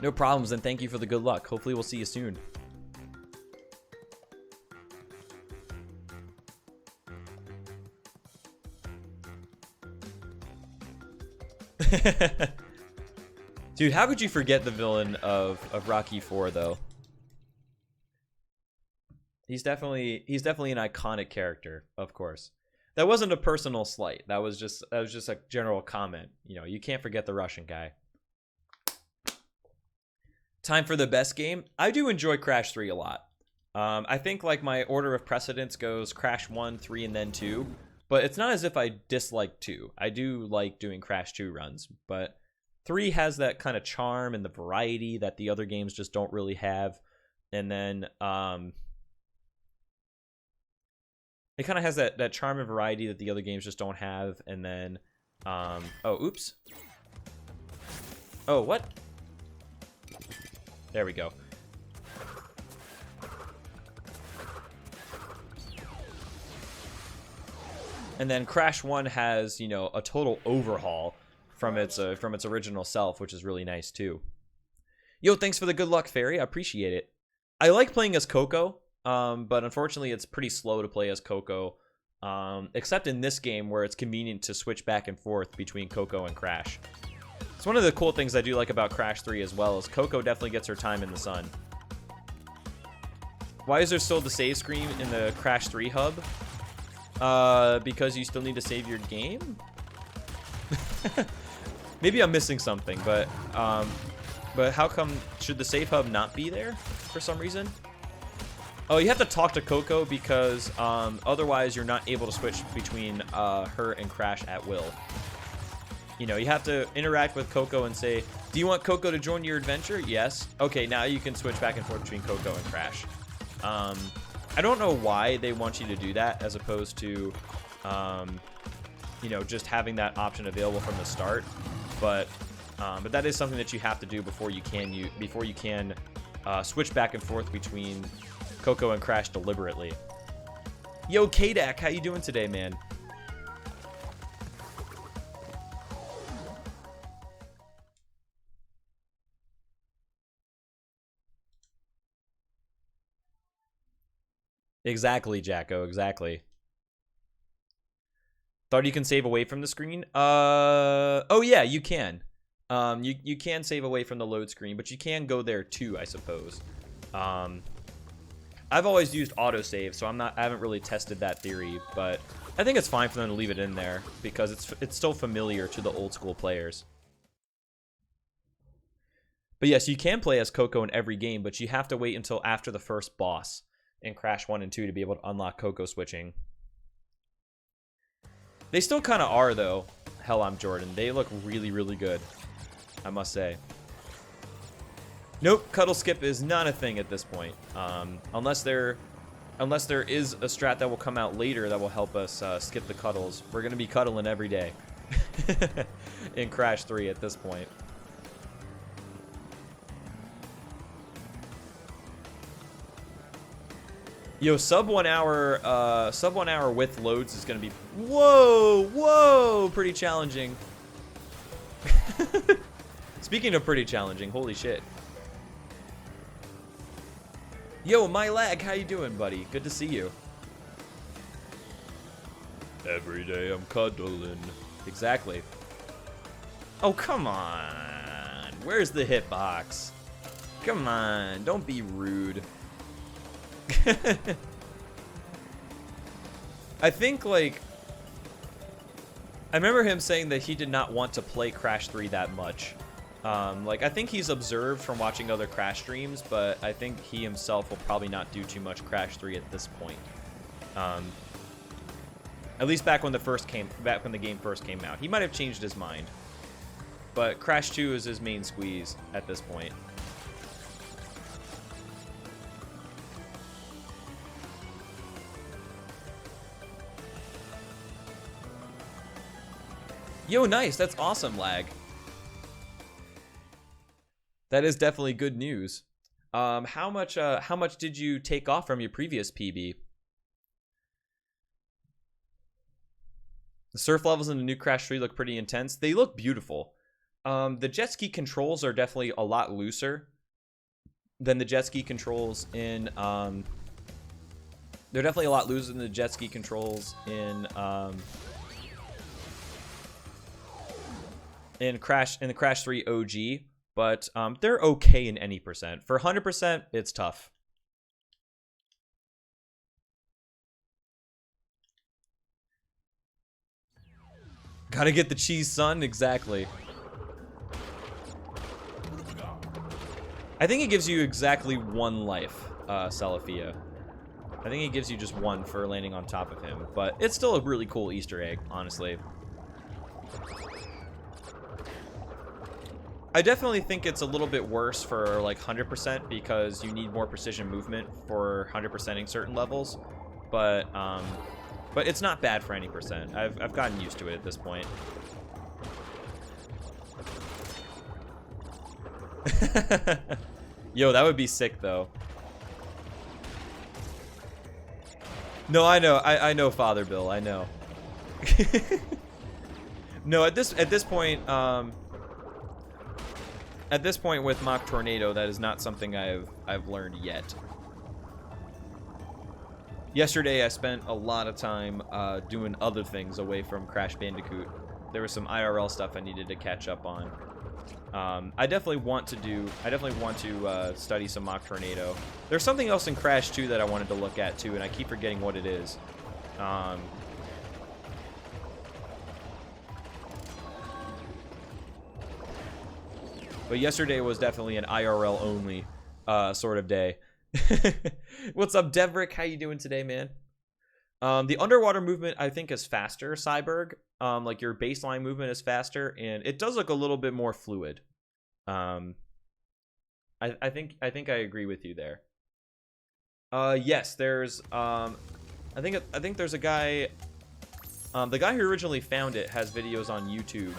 No problems, and thank you for the good luck. Hopefully we'll see you soon. Dude, how could you forget the villain of Rocky 4 though? He's definitely an iconic character, of course. That wasn't a personal slight. That was just a general comment. You know, you can't forget the Russian guy. Time for the best game. I do enjoy Crash 3 a lot. I think like my order of precedence goes Crash 1, 3, and then 2. But it's not as if I dislike 2. I do like doing Crash 2 runs. But 3 has that kind of charm and the variety that the other games just don't really have. And then it kind of has that charm and variety that the other games just don't have. And then, oh, oops. Oh, what? There we go. And then Crash 1 has, you know, a total overhaul from its original self, which is really nice too. Yo, thanks for the good luck, Fairy. I appreciate it. I like playing as Coco, but unfortunately it's pretty slow to play as Coco, except in this game where it's convenient to switch back and forth between Coco and Crash. It's one of the cool things I do like about Crash 3 as well, is Coco definitely gets her time in the sun. Why is there still the save screen in the Crash 3 hub? Because you still need to save your game? Maybe I'm missing something, but how come, should the save hub not be there for some reason? Oh, you have to talk to Coco because otherwise you're not able to switch between her and Crash at will. You know, you have to interact with Coco and say, do you want Coco to join your adventure? Yes. Okay, now you can switch back and forth between Coco and Crash. I don't know why they want you to do that as opposed to, you know, just having that option available from the start. But that is something that you have to do before you can switch back and forth between Coco and Crash deliberately. Yo, Kadak, how you doing today, man? Exactly, Jacko, exactly. Thought you can save away from the screen? Oh yeah, you can. You can save away from the load screen, but you can go there too, I suppose. I've always used autosave, so I haven't really tested that theory, but I think it's fine for them to leave it in there because it's still familiar to the old school players. But yes, you can play as Coco in every game, but you have to wait until after the first boss in Crash 1 and 2 to be able to unlock Coco switching. They still kind of are, though. Hell, I'm Jordan. They look really, really good, I must say. Nope, cuddle skip is not a thing at this point. Unless there is a strat that will come out later that will help us skip the cuddles. We're going to be cuddling every day in Crash 3 at this point. Yo, sub 1 hour with loads is gonna be whoa, pretty challenging. Speaking of pretty challenging, holy shit. Yo, my lag, how you doing, buddy? Good to see you. Every day I'm cuddling. Exactly. Oh, come on. Where's the hitbox? Come on, don't be rude. I think, like, I remember him saying that he did not want to play Crash 3 that much. Like, I think he's observed from watching other Crash streams, but I think he himself will probably not do too much Crash 3 at this point. At least back when the game first came out. He might have changed his mind. But Crash 2 is his main squeeze at this point. Yo, nice. That's awesome, lag. That is definitely good news. How much did you take off from your previous PB? The surf levels in the new Crash 3 look pretty intense. They look beautiful. The jet ski controls are definitely a lot looser than the jet ski controls in they're definitely a lot looser than the jet ski controls in the Crash 3 OG, but they're okay in any percent. For 100%, it's tough. Gotta get the cheese, son. Exactly. I think it gives you exactly 1 life, Salafia. I think it gives you just 1 for landing on top of him, but it's still a really cool Easter egg, honestly. I definitely think it's a little bit worse for like 100% because you need more precision movement for 100%ing certain levels, but it's not bad for any percent. I've gotten used to it at this point. Yo, that would be sick though. No, I know, Father Bill, I know. No, at this point with Mach Tornado, that is not something I've learned yet. Yesterday, I spent a lot of time doing other things away from Crash Bandicoot. There was some IRL stuff I needed to catch up on. I definitely want to study some Mach Tornado. There's something else in Crash 2 that I wanted to look at too, and I keep forgetting what it is. But yesterday was definitely an IRL only sort of day. What's up, Devrick? How you doing today, man? The underwater movement I think is faster, Cyberg. Like your baseline movement is faster, and it does look a little bit more fluid. I think I agree with you there. Yes, there's I think there's a guy. The guy who originally found it has videos on YouTube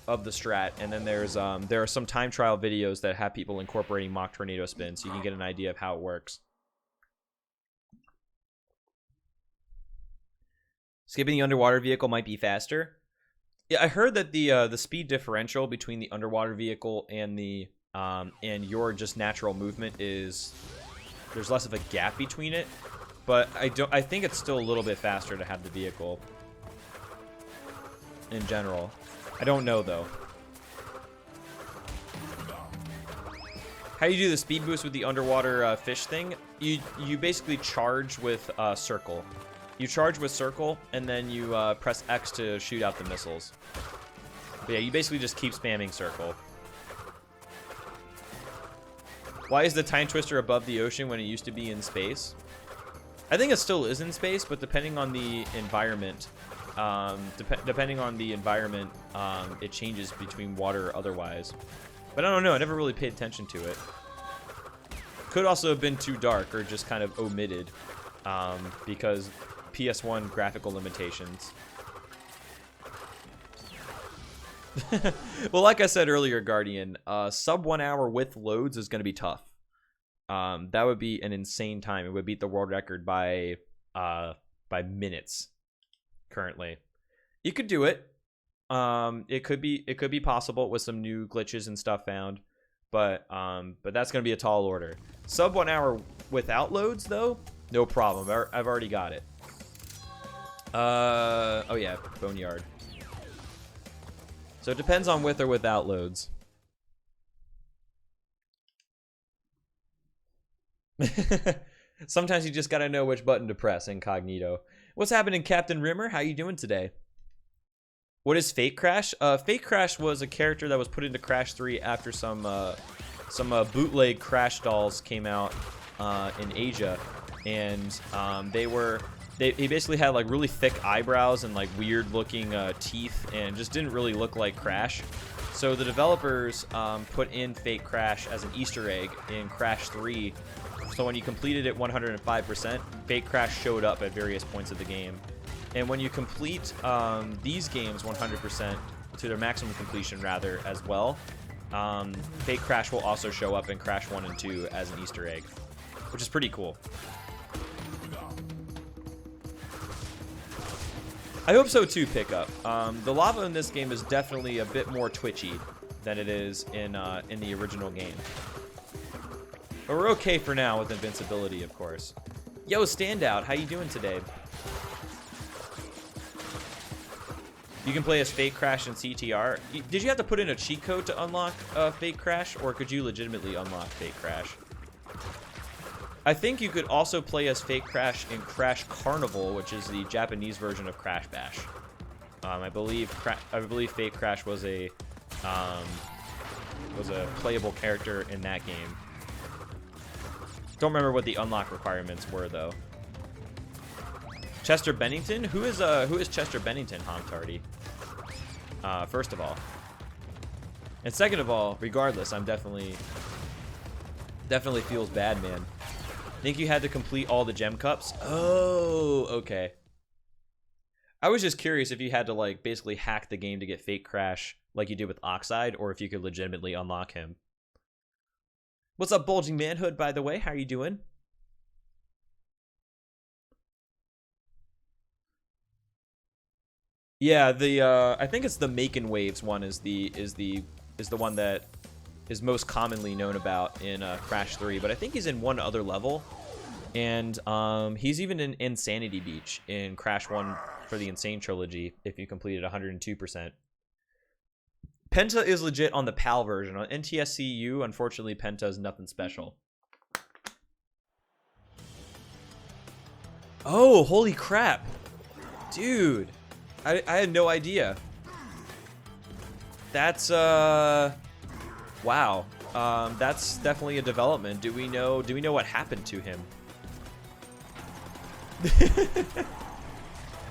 of the strat, and then there are some time trial videos that have people incorporating Mach Tornado spin, so you can get an idea of how it works. Skipping the underwater vehicle might be faster. Yeah, I heard that the speed differential between the underwater vehicle and the and your just natural movement is there's less of a gap between it, but I think it's still a little bit faster to have the vehicle in general. I don't know though. How you do the speed boost with the underwater fish thing? You basically charge with circle. You charge with circle, and then you press X to shoot out the missiles. But yeah, you basically just keep spamming circle. Why is the Time Twister above the ocean when it used to be in space? I think it still is in space, but depending on the environment, it changes between water or otherwise. But I don't know, I never really paid attention to it. Could also have been too dark or just kind of omitted because PS1 graphical limitations. Well, like I said earlier, Guardian, sub 1 hour with loads is going to be tough. That would be an insane time. It would beat the world record by minutes. Currently, you could do it. It could be possible with some new glitches and stuff found, but that's going to be a tall order. Sub 1 hour without loads though, no problem. I've already got it. Oh yeah, Boneyard. So it depends on with or without loads. Sometimes you just gotta know which button to press, incognito. What's happening, Captain Rimmer? How you doing today? What is Fake Crash? Fake Crash was a character that was put into Crash 3 after some bootleg Crash dolls came out in Asia, and he basically had like really thick eyebrows and like weird looking teeth, and just didn't really look like Crash. So the developers put in Fake Crash as an Easter egg in Crash 3. So when you completed it 105%, Fake Crash showed up at various points of the game. And when you complete these games 100% to their maximum completion rather as well, Fake Crash will also show up in Crash 1 and 2 as an Easter egg, which is pretty cool. I hope so too, Pickup. The lava in this game is definitely a bit more twitchy than it is in the original game. But we're okay for now with invincibility, of course. Yo, Standout, how you doing today? You can play as Fake Crash in CTR. Did you have to put in a cheat code to unlock Fake Crash, or could you legitimately unlock Fake Crash? I think you could also play as Fake Crash in Crash Carnival, which is the Japanese version of Crash Bash. I believe Fake Crash was a playable character in that game. Don't remember what the unlock requirements were though. Chester Bennington? Who is Chester Bennington, Honk Tardy? First of all. And second of all, regardless, I'm definitely feels bad, man. Think you had to complete all the gem cups? Oh, okay. I was just curious if you had to like basically hack the game to get Fake Crash like you did with Oxide, or if you could legitimately unlock him. What's up, Bulging Manhood, by the way? How are you doing? Yeah, the I think it's the Makin' Waves one is the one that is most commonly known about in Crash 3, but I think he's in one other level, and he's even in Insanity Beach in Crash 1 for the Insane Trilogy if you completed 102%. Penta is legit on the PAL version. On NTSC-U, unfortunately, Penta is nothing special. Oh, holy crap. Dude. I had no idea. That's, wow. That's definitely a development. Do we know what happened to him?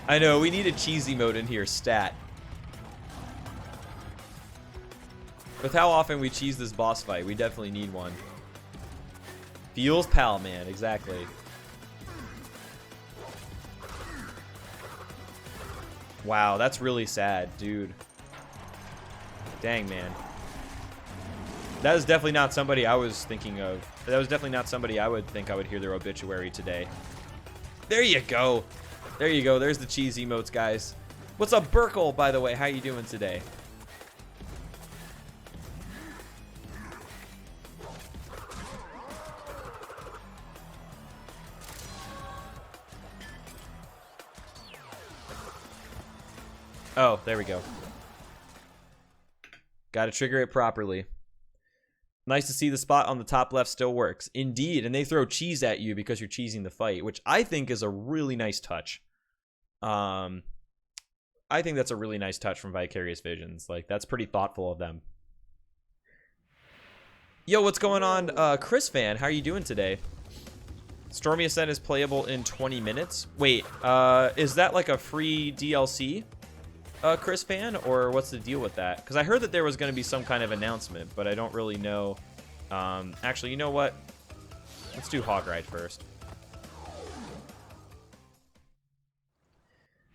I know, we need a cheesy mode in here, stat. With how often we cheese this boss fight, we definitely need one. Feels pal, man, exactly. Wow, that's really sad, dude. Dang, man. That is definitely not somebody I was thinking of. That was definitely not somebody I would think I would hear their obituary today. There you go. There you go. There's the cheese emotes, guys. What's up, Burkle, by the way? How you doing today? Oh, there we go. Gotta trigger it properly. Nice to see the spot on the top left still works. Indeed, and they throw cheese at you because you're cheesing the fight, which I think is a really nice touch. I think that's a really nice touch from Vicarious Visions. Like, that's pretty thoughtful of them. Yo, what's going on? Chris Fan, how are you doing today? Stormy Ascent is playable in 20 minutes. Wait, is that like a free DLC? Chris Fan, or what's the deal with that? Because I heard that there was going to be some kind of announcement, but I don't really know. Actually, you know what? Let's do Hog Ride first.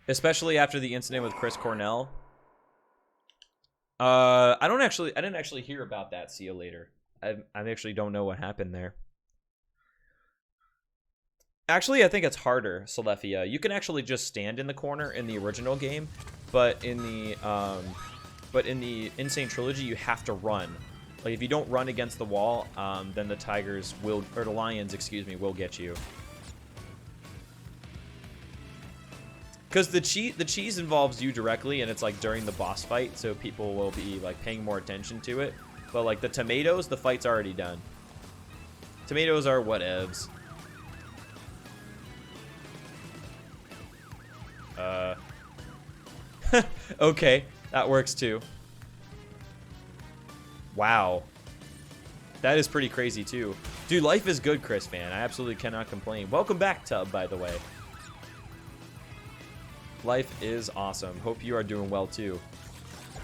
Especially after the incident with Chris Cornell. I didn't actually hear about that. See you later. I actually don't know what happened there. Actually, I think it's harder, Celephia. You can actually just stand in the corner in the original game, but in the Insane Trilogy, you have to run. Like, if you don't run against the wall, then the tigers will, or the lions, excuse me, will get you. Because the cheese involves you directly, and it's like during the boss fight, so people will be like paying more attention to it. But like the tomatoes, the fight's already done. Tomatoes are whatevs. Okay, that works too. Wow. That is pretty crazy too. Dude, life is good, Chris Fan. I absolutely cannot complain. Welcome back, Tub, by the way. Life is awesome. Hope you are doing well too.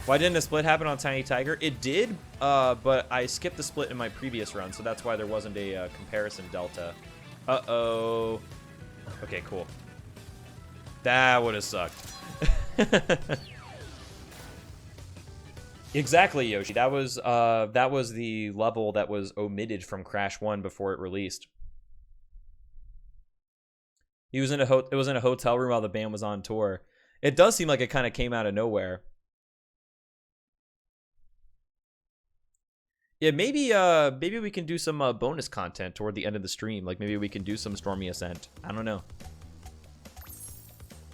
Why didn't a split happen on Tiny Tiger? It did, but I skipped the split in my previous run, so that's why there wasn't a comparison delta. Uh-oh. Okay, cool. That would have sucked. Exactly, Yoshi. That was the level that was omitted from Crash 1 before it released. It was in a hotel room while the band was on tour. It does seem like it kind of came out of nowhere. Yeah, maybe we can do some bonus content toward the end of the stream. Like maybe we can do some Stormy Ascent. I don't know.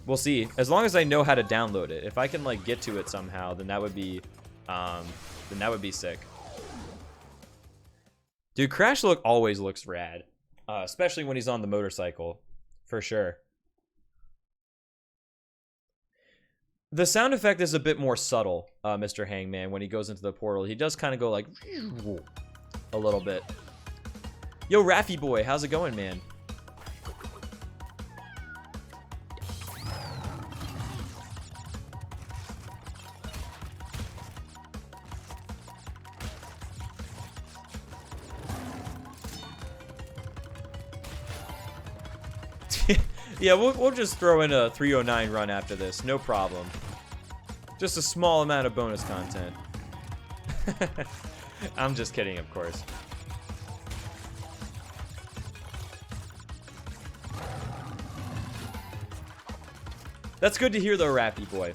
We'll see. As long as I know how to download it. If I can like get to it somehow, then that would be sick. Dude, Crash Look always looks rad. Especially when he's on the motorcycle. For sure. The sound effect is a bit more subtle, Mr. Hangman, when he goes into the portal. He does kind of go like a little bit. Yo, Raffy boy, how's it going, man? Yeah, we'll just throw in a 309 run after this, no problem. Just a small amount of bonus content. I'm just kidding, of course. That's good to hear, though, Rappy boy.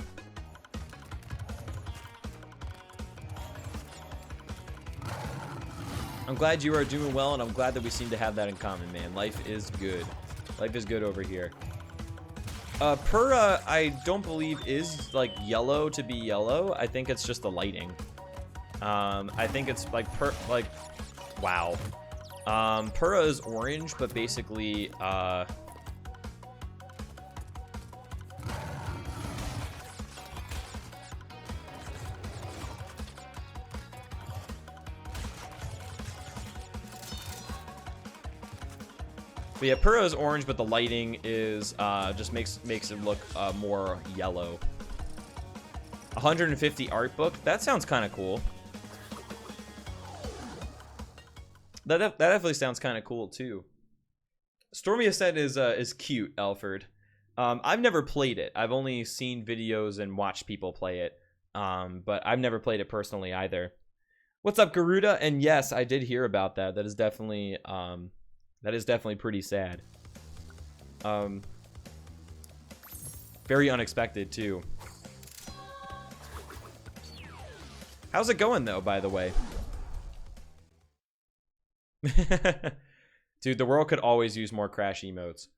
I'm glad you are doing well, and I'm glad that we seem to have that in common, man. Life is good. Life is good over here. Purra, I don't believe is like yellow to be yellow. I think it's just the lighting. I think it's like wow. Purra is orange, but basically but yeah, Purra is orange, but the lighting is just makes it look more yellow. 150 art book. That sounds kind of cool. That definitely sounds kind of cool too. Stormy Ascent is cute, Alfred. I've never played it. I've only seen videos and watched people play it. But I've never played it personally either. What's up, Garuda? And yes, I did hear about that. That is definitely pretty sad. Very unexpected too. How's it going though, by the way? Dude, the world could always use more Crash emotes.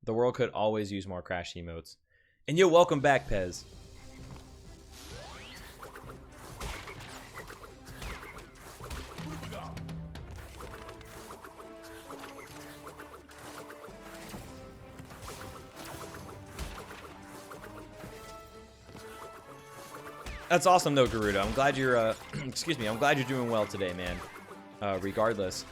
The world could always use more Crash emotes. And yo, welcome back, Pez. That's awesome though, Garuda. I'm glad you're excuse me, I'm glad you're doing well today, man. Regardless.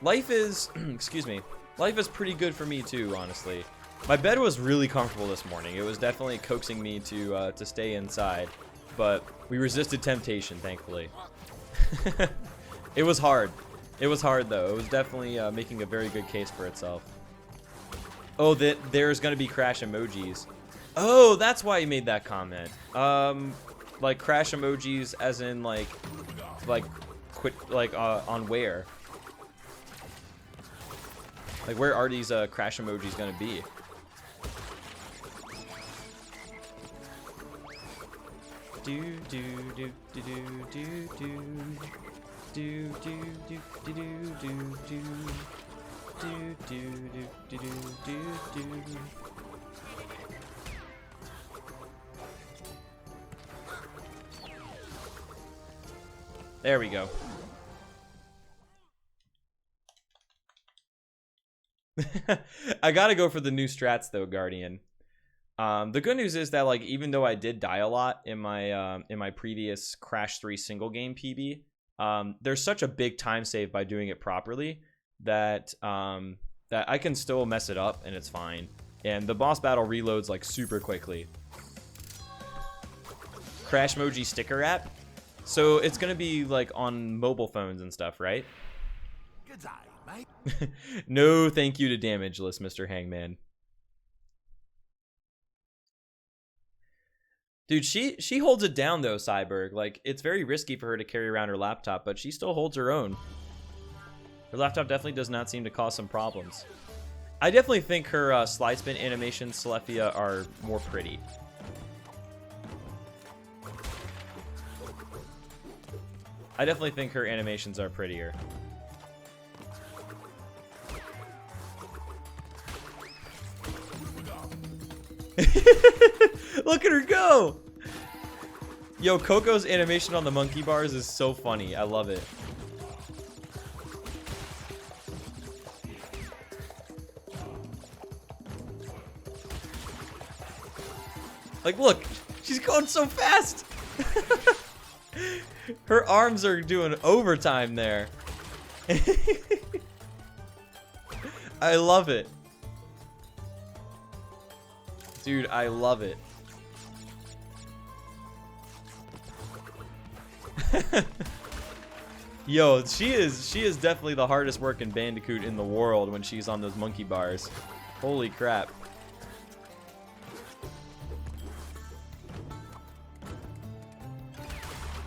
Life is excuse me. Life is pretty good for me too, honestly. My bed was really comfortable this morning. It was definitely coaxing me to stay inside, but we resisted temptation, thankfully. It was hard. It was hard though. It was definitely making a very good case for itself. Oh, there's gonna be Crash emojis. Oh, that's why you made that comment. Like Crash emojis, as in like on where? Like where are these Crash emojis gonna be? Do do do do do do do do do do do do do do do do do. There we go. I gotta go for the new strats though, Guardian. The good news is that like even though I did die a lot in my previous Crash 3 single game PB, there's such a big time save by doing it properly that that I can still mess it up and it's fine. And the boss battle reloads like super quickly. Crash Moji sticker app. So it's gonna be like on mobile phones and stuff, right? Good day, mate. No, thank you to Damageless, Mr. Hangman. Dude, she holds it down though, Cyberg. Like it's very risky for her to carry around her laptop, but she still holds her own. Her laptop definitely does not seem to cause some problems. I definitely think her slide spin animations, Celestia, are more pretty. I definitely think her animations are prettier. Look at her go! Yo, Coco's animation on the monkey bars is so funny. I love it. Like, look, she's going so fast. Her arms are doing overtime there. I love it. Dude, I love it. Yo, she is definitely the hardest working Bandicoot in the world when she's on those monkey bars. Holy crap.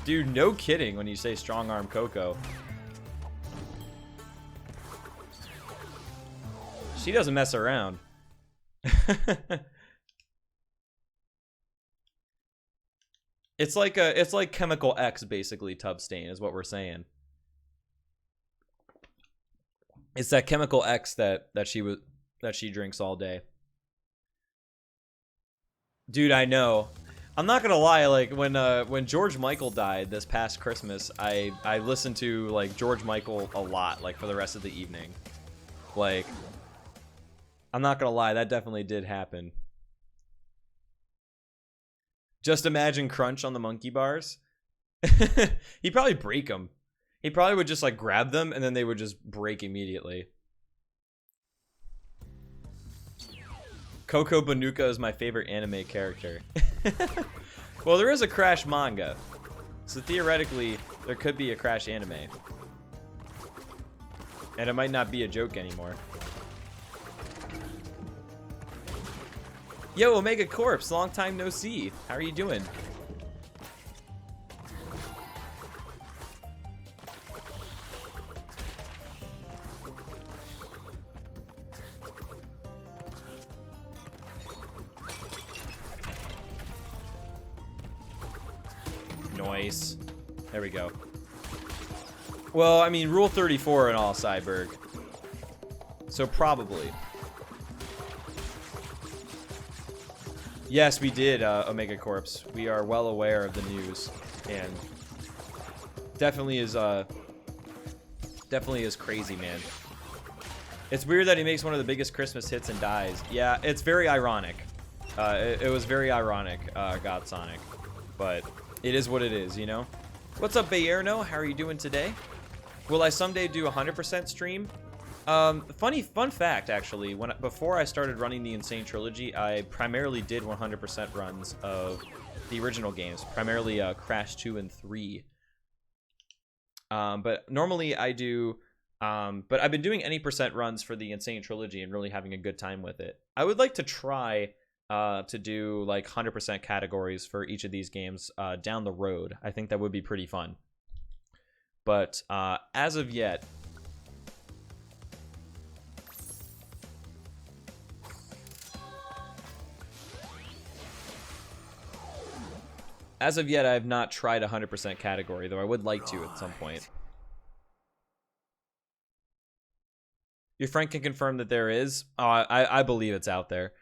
Dude, no kidding when you say strong arm Coco. She doesn't mess around. It's like Chemical X basically, Tubstain is what we're saying. It's that Chemical X that she drinks all day. Dude, I know. I'm not gonna lie, like when George Michael died this past Christmas, I listened to like George Michael a lot, like for the rest of the evening. Like, I'm not gonna lie, that definitely did happen. Just imagine Crunch on the monkey bars. He'd probably break them. He probably would just like grab them and then they would just break immediately. Coco Banuka is my favorite anime character. Well, there is a Crash manga. So theoretically, there could be a Crash anime. And it might not be a joke anymore. Yo, Omega Corpse, long time no see. How are you doing? Nice. There we go. Well, I mean, Rule 34 and all, Cyberg. So probably. Yes, we did, Omega Corpse. We are well aware of the news, and definitely is crazy, man. It's weird that he makes one of the biggest Christmas hits and dies. Yeah, it's very ironic. It was very ironic, God Sonic, but it is what it is, you know. What's up, Bayerno? How are you doing today? Will I someday do a 100% stream? Fun fact, actually, before I started running the Insane Trilogy, I primarily did 100% runs of the original games, primarily Crash 2 and 3. But normally I do, but I've been doing any percent runs for the Insane Trilogy and really having a good time with it. I would like to try to do like 100% categories for each of these games down the road. I think that would be pretty fun. But as of yet, I have not tried a 100% category, though I would like to at some point. Your friend can confirm that there is. I believe it's out there.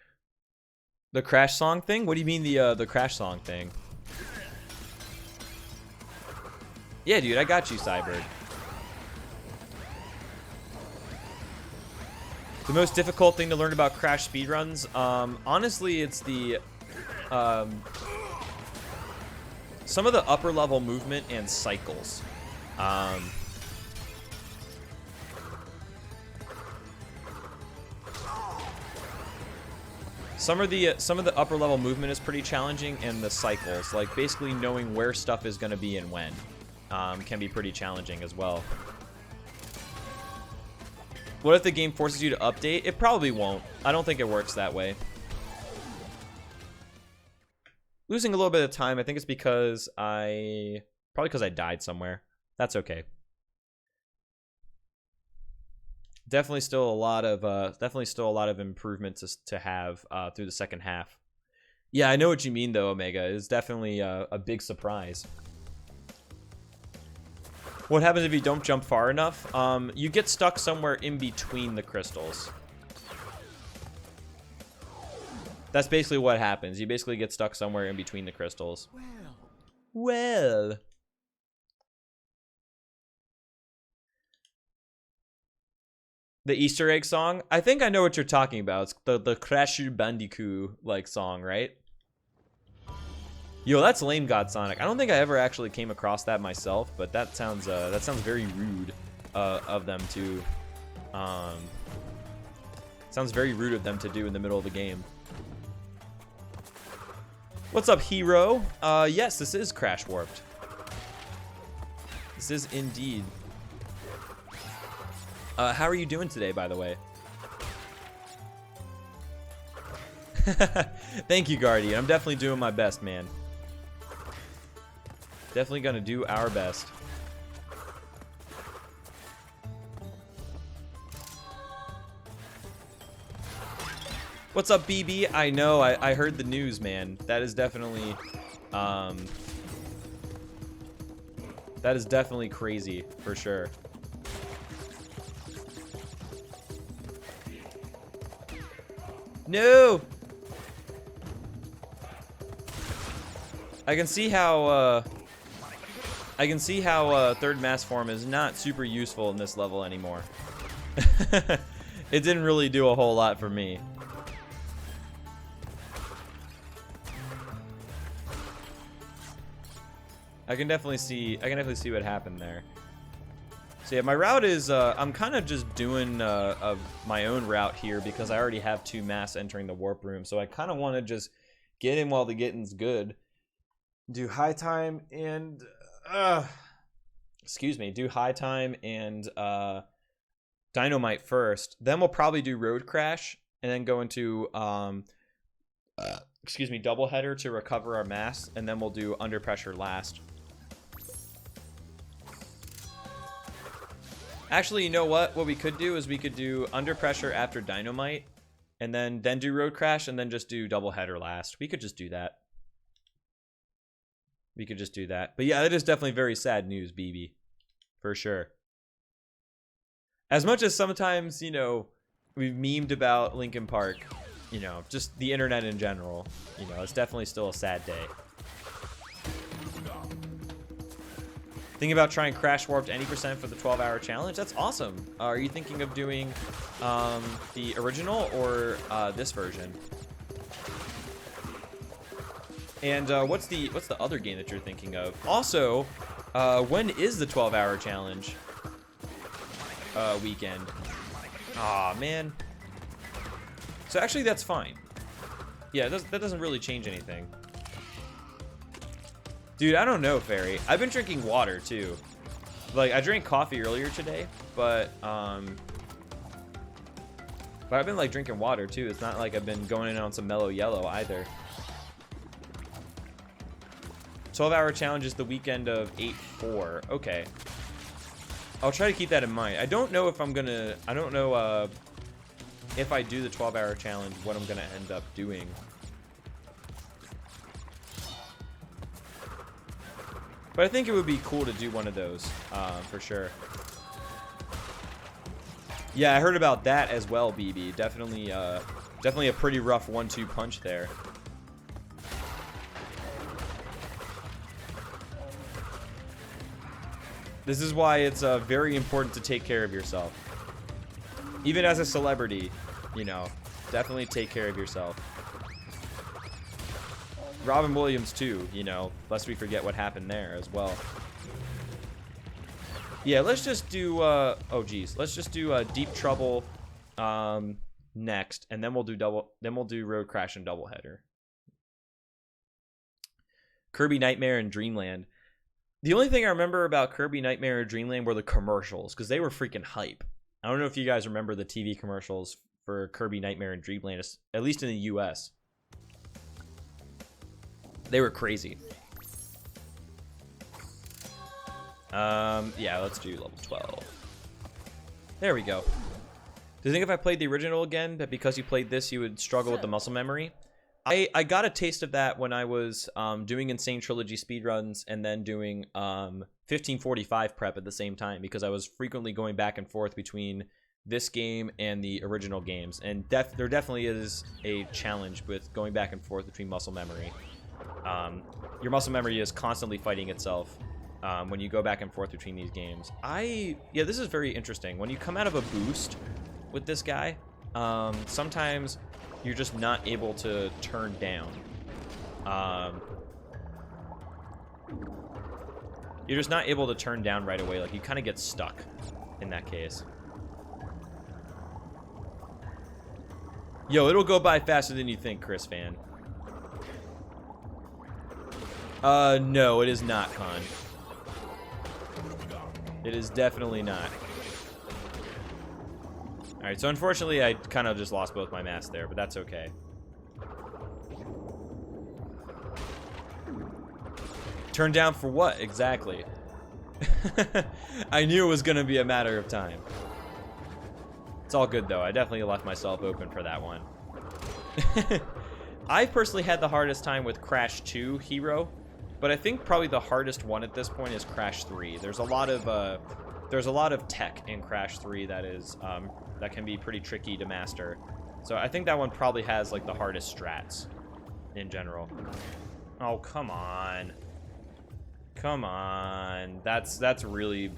The Crash song thing? What do you mean the Crash song thing? Yeah, dude, I got you, Cyberg. The most difficult thing to learn about Crash speedruns? Honestly, it's the some of the upper level movement and cycles. Some of the upper level movement is pretty challenging, and the cycles, like basically knowing where stuff is going to be and when, can be pretty challenging as well. What if the game forces you to update? It probably won't. I don't think it works that way. Losing a little bit of time, I think it's because probably because I died somewhere. That's okay. Definitely still a lot of improvement to have through the second half. Yeah, I know what you mean though, Omega. It's definitely a big surprise. What happens if you don't jump far enough? You get stuck somewhere in between the crystals. That's basically what happens. You basically get stuck somewhere in between the crystals. Well. The Easter egg song? I think I know what you're talking about. It's the Crash Bandicoot like song, right? Yo, that's lame, God Sonic. I don't think I ever actually came across that myself, but that sounds very rude of them to sounds very rude of them to do in the middle of the game. What's up, hero? Yes, this is Crash Warped. This is indeed. How are you doing today, by the way? Thank you, Guardian. I'm definitely doing my best, man. Definitely gonna do our best. What's up, BB? I know, I heard the news, man. That is definitely, crazy, for sure. No! I can see how third mass form is not super useful in this level anymore. It didn't really do a whole lot for me. I can definitely see what happened there. So yeah, my route is, I'm kind of just doing my own route here because I already have 2 mass entering the warp room. So I kind of want to just get in while the getting's good. Do high time and, do high time and dynamite first. Then we'll probably do road crash and then go into, double header to recover our mass. And then we'll do under pressure last. Actually, you know what? What we could do is we could do under pressure after dynamite, and then do road crash, and then just do double header last. We could just do that. But yeah, that is definitely very sad news, BB, for sure. As much as sometimes, you know, we've memed about Linkin Park, you know, just the internet in general, you know, it's definitely still a sad day. Thinking about trying Crash Warped any percent for the 12-hour challenge? That's awesome. Are you thinking of doing the original or this version? And what's the other game that you're thinking of? Also, when is the 12-hour challenge weekend? Aw, man. So actually, that's fine. Yeah, that doesn't really change anything. Dude, I don't know, Fairy. I've been drinking water, too. Like, I drank coffee earlier today, but I've been, like, drinking water, too. It's not like I've been going in on some mellow yellow, either. 12-hour challenge is the weekend of 8/4. Okay. I'll try to keep that in mind. I don't know if I'm gonna... I don't know, if I do the 12-hour challenge, what I'm gonna end up doing. But I think it would be cool to do one of those, for sure. Yeah, I heard about that as well, BB. Definitely a pretty rough 1-2 punch there. This is why it's very important to take care of yourself. Even as a celebrity, you know, definitely take care of yourself. Robin Williams too, you know, lest we forget what happened there as well. Yeah, let's just do let's just do Deep Trouble next, and then we'll do Road Crash and double header. Kirby Nightmare and Dreamland. The only thing I remember about Kirby Nightmare and Dreamland were the commercials, because they were freaking hype. I don't know if you guys remember the TV commercials for Kirby Nightmare and Dreamland, at least in the US. They were crazy. Yeah, let's do level 12. There we go. Do you think if I played the original again, that because you played this, you would struggle with the muscle memory? I got a taste of that when I was doing Insane Trilogy speedruns and then doing 1545 prep at the same time, because I was frequently going back and forth between this game and the original games. And there definitely is a challenge with going back and forth between muscle memory. Your muscle memory is constantly fighting itself when you go back and forth between these games. Yeah, this is very interesting. When you come out of a boost with this guy, sometimes you're just not able to turn down. You're just not able to turn down right away. Like, you kind of get stuck in that case. Yo, it'll go by faster than you think, Chris fan. No, it is not, Con. It is definitely not. Alright, so unfortunately I kind of just lost both my masks there, but that's okay. Turn down for what, exactly? I knew it was going to be a matter of time. It's all good, though. I definitely left myself open for that one. I personally had the hardest time with Crash 2 Hero, but I think probably the hardest one at this point is Crash 3. There's a lot of tech in Crash 3 that is that can be pretty tricky to master. So I think that one probably has like the hardest strats in general. Oh, come on. Come on. That's a really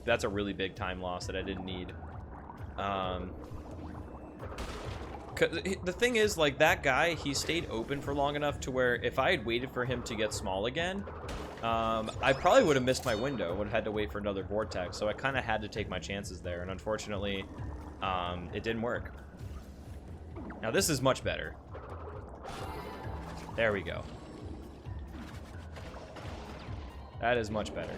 big time loss that I didn't need. The thing is, like, that guy, he stayed open for long enough to where if I had waited for him to get small again, I probably would have missed my window, would have had to wait for another vortex, so I kind of had to take my chances there, and unfortunately, it didn't work. Now, this is much better. There we go. That is much better.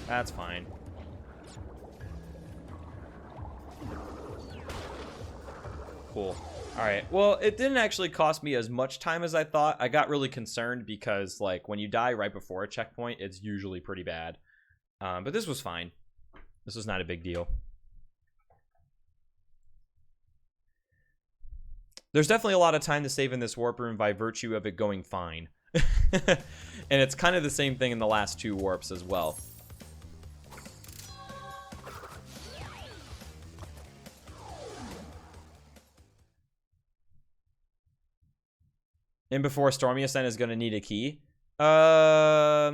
That's fine. Cool. Alright, well, it didn't actually cost me as much time as I thought. I got really concerned because, like, when you die right before a checkpoint, it's usually pretty bad. But this was fine. This was not a big deal. There's definitely a lot of time to save in this warp room by virtue of it going fine. And it's kind of the same thing in the last two warps as well. And before Stormy Ascent is going to need a key? I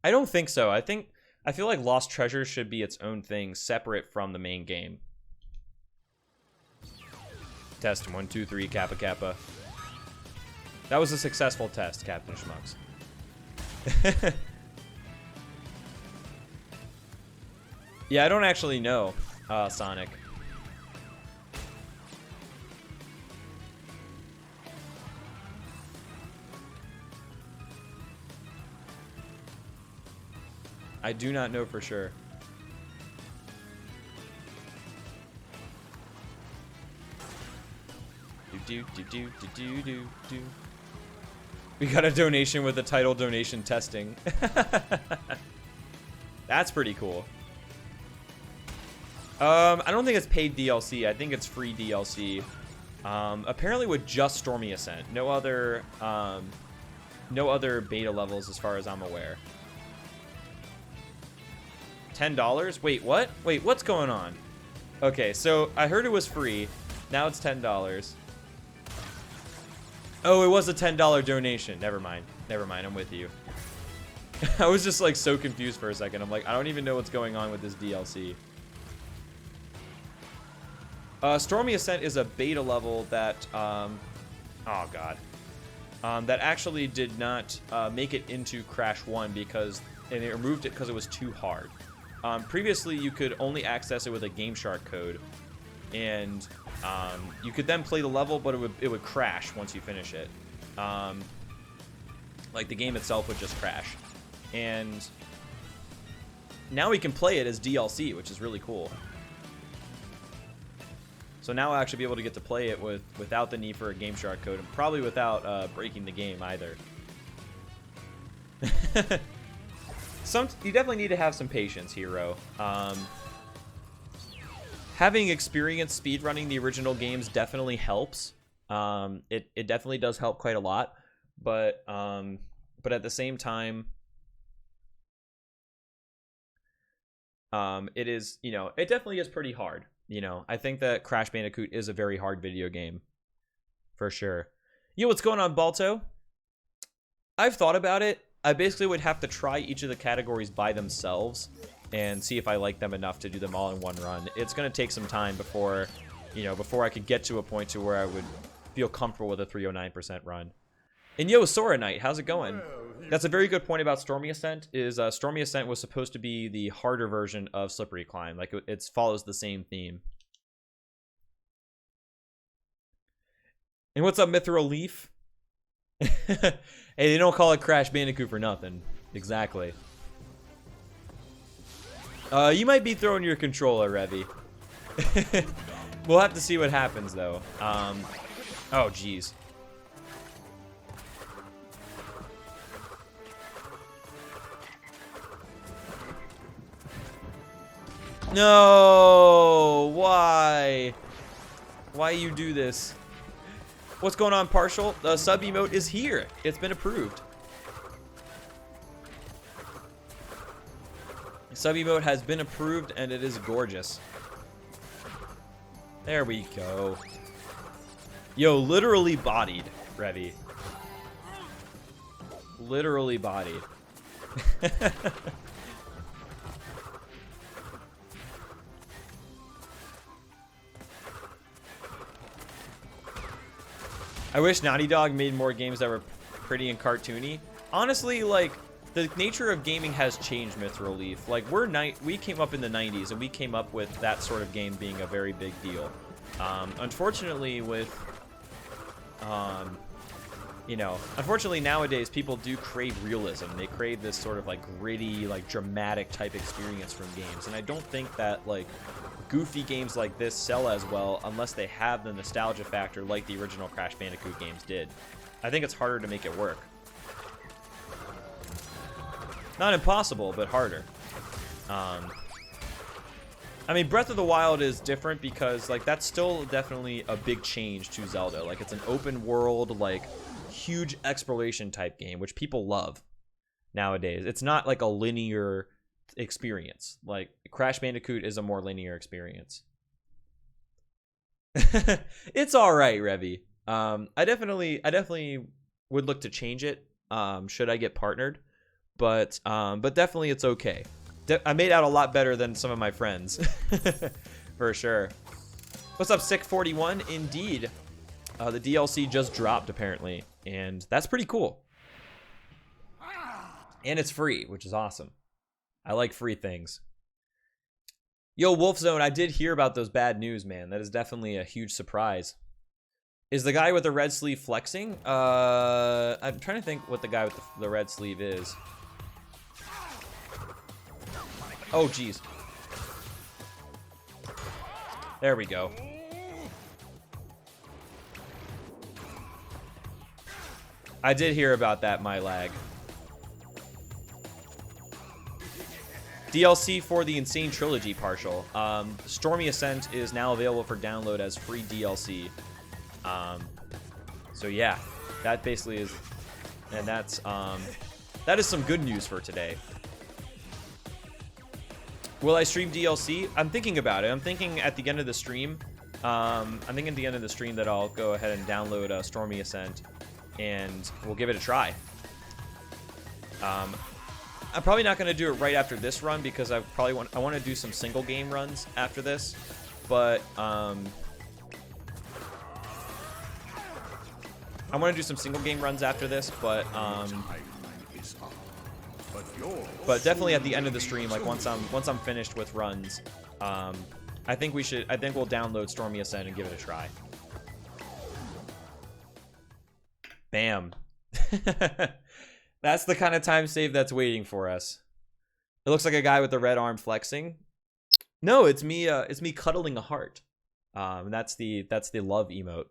don't think so. I feel like Lost Treasure should be its own thing, separate from the main game. Test 1, 2, 3, Kappa Kappa. That was a successful test, Captain Schmucks. Yeah, I don't actually know, Sonic. I do not know for sure. Do. We got a donation with the title donation testing. That's pretty cool. I don't think it's paid DLC. I think it's free DLC. Apparently with just Stormy Ascent. No other beta levels as far as I'm aware. $10? Wait, what? Wait, what's going on? Okay, so I heard it was free. Now it's $10. Oh, it was a $10 donation. Never mind. Never mind. I'm with you. I was just like so confused for a second. I'm like, I don't even know what's going on with this DLC. Stormy Ascent is a beta level that, oh god, that actually did not make it into Crash 1 because, and they removed it because it was too hard. Previously, you could only access it with a Game Shark code, and you could then play the level, but it would crash once you finish it. Like the game itself would just crash. And now we can play it as DLC, which is really cool. So now I'll actually be able to get to play it without the need for a Game Shark code, and probably without breaking the game either. You definitely need to have some patience, Hero. Having experienced speedrunning the original games definitely helps. It definitely does help quite a lot, but at the same time, it is, you know, it definitely is pretty hard. You know, I think that Crash Bandicoot is a very hard video game, for sure. Yo, what's going on, Balto? I've thought about it. I basically would have to try each of the categories by themselves and see if I like them enough to do them all in one run. It's going to take some time before, you know, before I could get to a point to where I would feel comfortable with a 309% run. And yo, Sora Knight, how's it going? That's a very good point about Stormy Ascent, is Stormy Ascent was supposed to be the harder version of Slippery Climb. Like, it follows the same theme. And what's up, Mithril Leaf? Hey, they don't call it Crash Bandicoot for nothing. Exactly. You might be throwing your controller, Revy. We'll have to see what happens, though. Oh, jeez. No! Why? Why you do this? What's going on, Partial? The sub emote is here. It's been approved. The sub emote has been approved, and it is gorgeous. There we go. Yo, literally bodied, Revy. Literally bodied. I wish Naughty Dog made more games that were pretty and cartoony. Honestly, like, the nature of gaming has changed, Mithril Leaf. Like, we came up in the 90s, and we came up with that sort of game being a very big deal. Unfortunately, with, you know, unfortunately nowadays, people do crave realism. They crave this sort of, like, gritty, like, dramatic type experience from games. And I don't think that, like, goofy games like this sell as well unless they have the nostalgia factor like the original Crash Bandicoot games did. I think it's harder to make it work. Not impossible, but harder. I mean, Breath of the Wild is different because, like, that's still definitely a big change to Zelda. Like, it's an open world, like, huge exploration type game, which people love nowadays. It's not like a linear experience. Like, Crash Bandicoot is a more linear experience. It's all right, Revy. I definitely would look to change it. Should I get partnered? But definitely it's okay. I made out a lot better than some of my friends, for sure. What's up, Sick41? Indeed, the DLC just dropped apparently, and that's pretty cool. And it's free, which is awesome. I like free things. Yo, Wolfzone, I did hear about those bad news, man. That is definitely a huge surprise. Is the guy with the red sleeve flexing? I'm trying to think what the guy with the red sleeve is. Oh, jeez. There we go. I did hear about that, my lag. DLC for the Insane Trilogy Partial. Stormy Ascent is now available for download as free DLC. So yeah, that basically is, and that's that is some good news for today. Will I stream DLC? I'm thinking about it. I'm thinking at the end of the stream. I'm thinking at the end of the stream that I'll go ahead and download Stormy Ascent, and we'll give it a try. I'm probably not going to do it right after this run because I want to do some single game runs after this, but I want to do some single game runs after this, but definitely at the end of the stream, like once I'm finished with runs, I think we'll download Stormy Ascent and give it a try. Bam. That's the kind of time save that's waiting for us. It looks like a guy with the red arm flexing. No, it's me cuddling a heart. That's the love emote.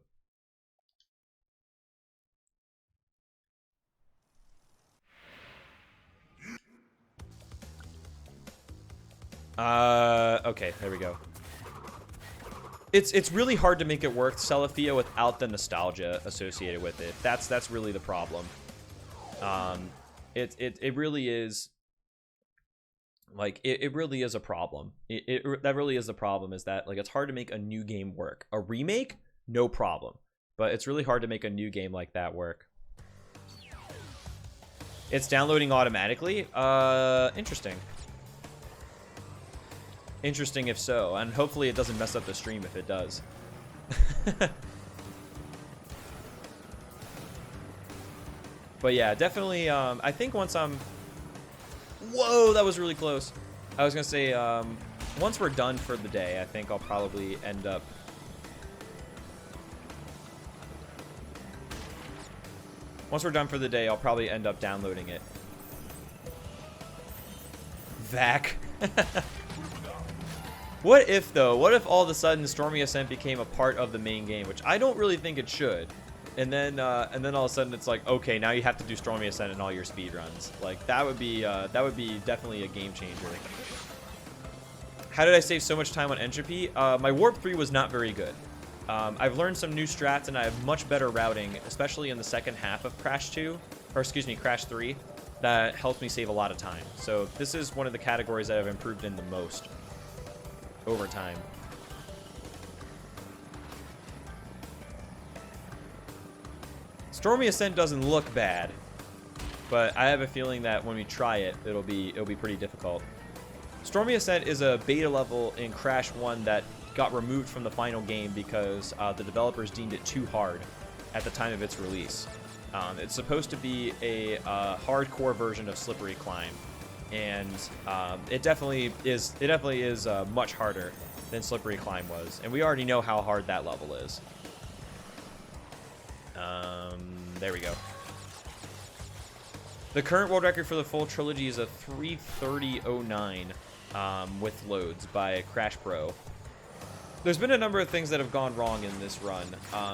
Okay, there we go. It's really hard to make it work, Celafia, without the nostalgia associated with it. That's really the problem. It really is, like, it really is a problem. That really is the problem, is that, like, it's hard to make a new game work. A remake, no problem, but it's really hard to make a new game like that work. It's downloading automatically. Interesting. Interesting if so, and hopefully it doesn't mess up the stream if it does. But yeah, definitely, I think once I'm... Whoa, that was really close. I was gonna say, once we're done for the day, I think I'll probably end up... Once we're done for the day, I'll probably end up downloading it. Vac. What if, though? What if all of a sudden Stormy Ascent became a part of the main game, which I don't really think it should. And then all of a sudden it's like, okay, now you have to do Stormy Ascent in all your speedruns. Like, that would be definitely a game changer. How did I save so much time on Entropy? My Warp 3 was not very good. I've learned some new strats, and I have much better routing, especially in the second half of Crash 2, or excuse me, Crash 3, that helps me save a lot of time. So this is one of the categories that I've improved in the most over time. Stormy Ascent doesn't look bad, but I have a feeling that when we try it, it'll be pretty difficult. Stormy Ascent is a beta level in Crash 1 that got removed from the final game because the developers deemed it too hard at the time of its release. It's supposed to be a hardcore version of Slippery Climb, and it definitely is much harder than Slippery Climb was, and we already know how hard that level is. There we go. The current world record for the full trilogy is a 3:30:09 with loads by Crash Pro. There's been a number of things that have gone wrong in this run,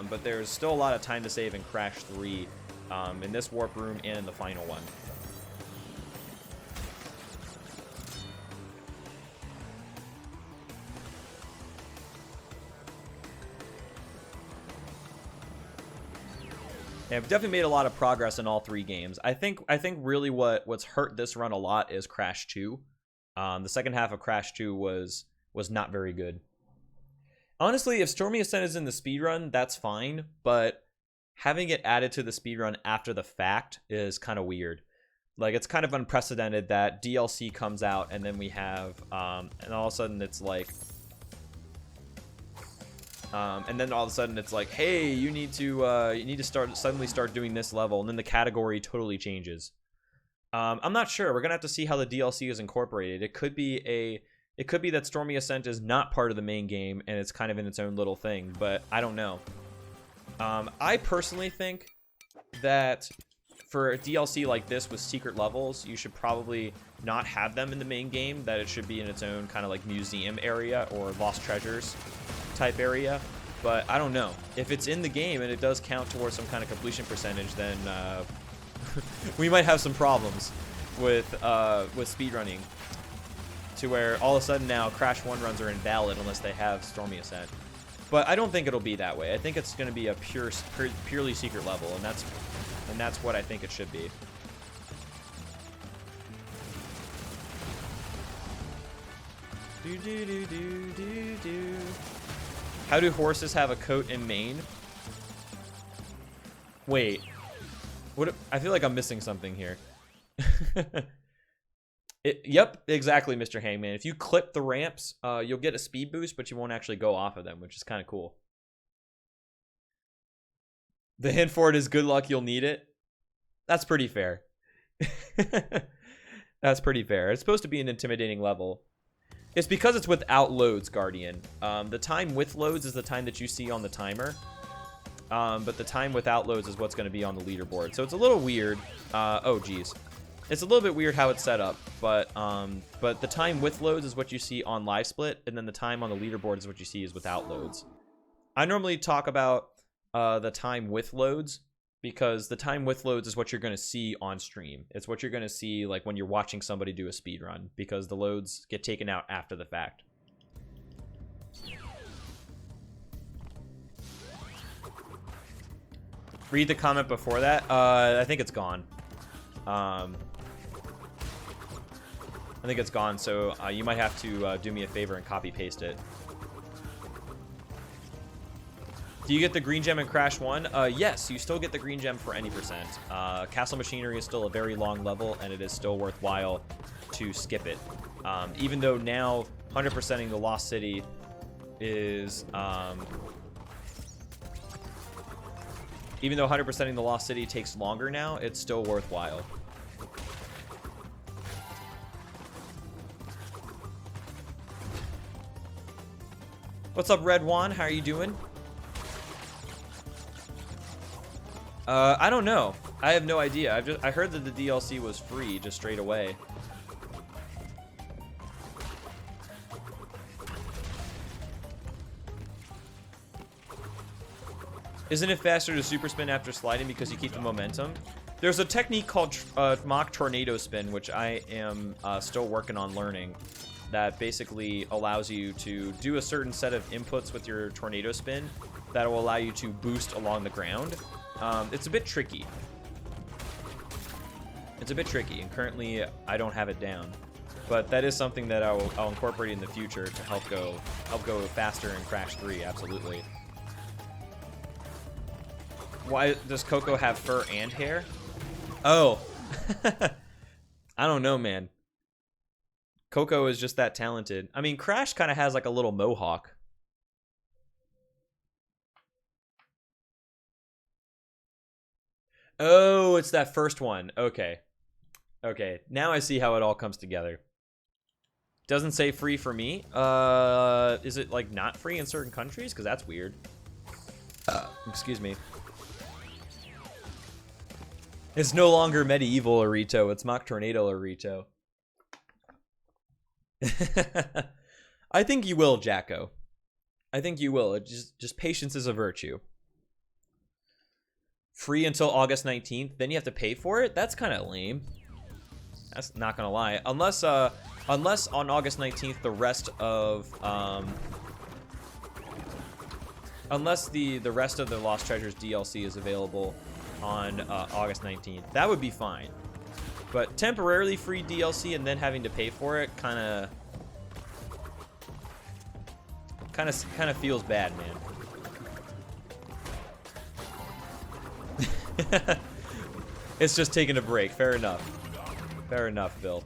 but there's still a lot of time to save in Crash 3, in this warp room and in the final one. Yeah, we've definitely made a lot of progress in all three games. I think really what's hurt this run a lot is Crash 2. The second half of Crash 2 was not very good. Honestly, if Stormy Ascent is in the speedrun, that's fine, but having it added to the speedrun after the fact is kind of weird. Like, it's kind of unprecedented that DLC comes out and then we have, and all of a sudden it's like, hey, you need to suddenly start doing this level, and then the category totally changes. I'm not sure. We're gonna have to see how the DLC is incorporated. It could be that Stormy Ascent is not part of the main game and it's kind of in its own little thing, but I don't know. I personally think that for a DLC like this with secret levels, you should probably not have them in the main game, that it should be in its own kind of like museum area or Lost Treasures type area. But I don't know. If it's in the game and it does count towards some kind of completion percentage, then we might have some problems with speedrunning, to where all of a sudden now Crash 1 runs are invalid unless they have Stormy Ascent. But I don't think it'll be that way. I think it's going to be a purely secret level, and that's what I think it should be. How do horses have a coat and mane? Wait. What? I feel like I'm missing something here. Yep, exactly, Mr. Hangman. If you clip the ramps, you'll get a speed boost, but you won't actually go off of them, which is kind of cool. The hint for it is good luck, you'll need it. That's pretty fair. That's pretty fair. It's supposed to be an intimidating level. It's because it's without loads, Guardian. The time with loads is the time that you see on the timer. But the time without loads is what's going to be on the leaderboard. So it's a little weird. Oh, geez. It's a little bit weird how it's set up, but the time with loads is what you see on Live Split, and then the time on the leaderboard is what you see is without loads. I normally talk about the time with loads, because the time with loads is what you're going to see on stream. It's what you're going to see like when you're watching somebody do a speed run, because the loads get taken out after the fact. Read the comment before that. I think it's gone. I think it's gone, so you might have to do me a favor and copy paste it. Do you get the green gem in Crash 1? Yes, you still get the green gem for any percent. Castle Machinery is still a very long level, and it is still worthwhile to skip it. Even though now 100%ing the Lost City is... even though 100%ing the Lost City takes longer now, it's still worthwhile. What's up, Red Juan? How are you doing? I don't know. I have no idea. I heard that the DLC was free just straight away. Isn't it faster to super spin after sliding because you keep the momentum? There's a technique called mock tornado spin, which I am still working on learning, that basically allows you to do a certain set of inputs with your tornado spin that will allow you to boost along the ground. It's a bit tricky. It's a bit tricky, and currently I don't have it down. But that is something that I'll incorporate in the future to help go faster in Crash 3, absolutely. Why does Coco have fur and hair? Oh. I don't know, man. Coco is just that talented. I mean, Crash kind of has like a little mohawk. Oh, it's that first one. Okay. Okay, now I see how it all comes together. Doesn't say free for me. Is it like not free in certain countries? Because that's weird. Excuse me. It's no longer medieval Arito, it's mock tornado Arito. I think you will, Jacko. I think you will. Just patience is a virtue. Free until August 19th, then you have to pay for it? That's kind of lame. That's not gonna lie. Unless on August 19th the rest of unless the rest of the Lost Treasures DLC is available on August 19th. That would be fine. But temporarily free DLC and then having to pay for it kind of feels bad, man. It's just taking a break. Fair enough. Fair enough, Bill.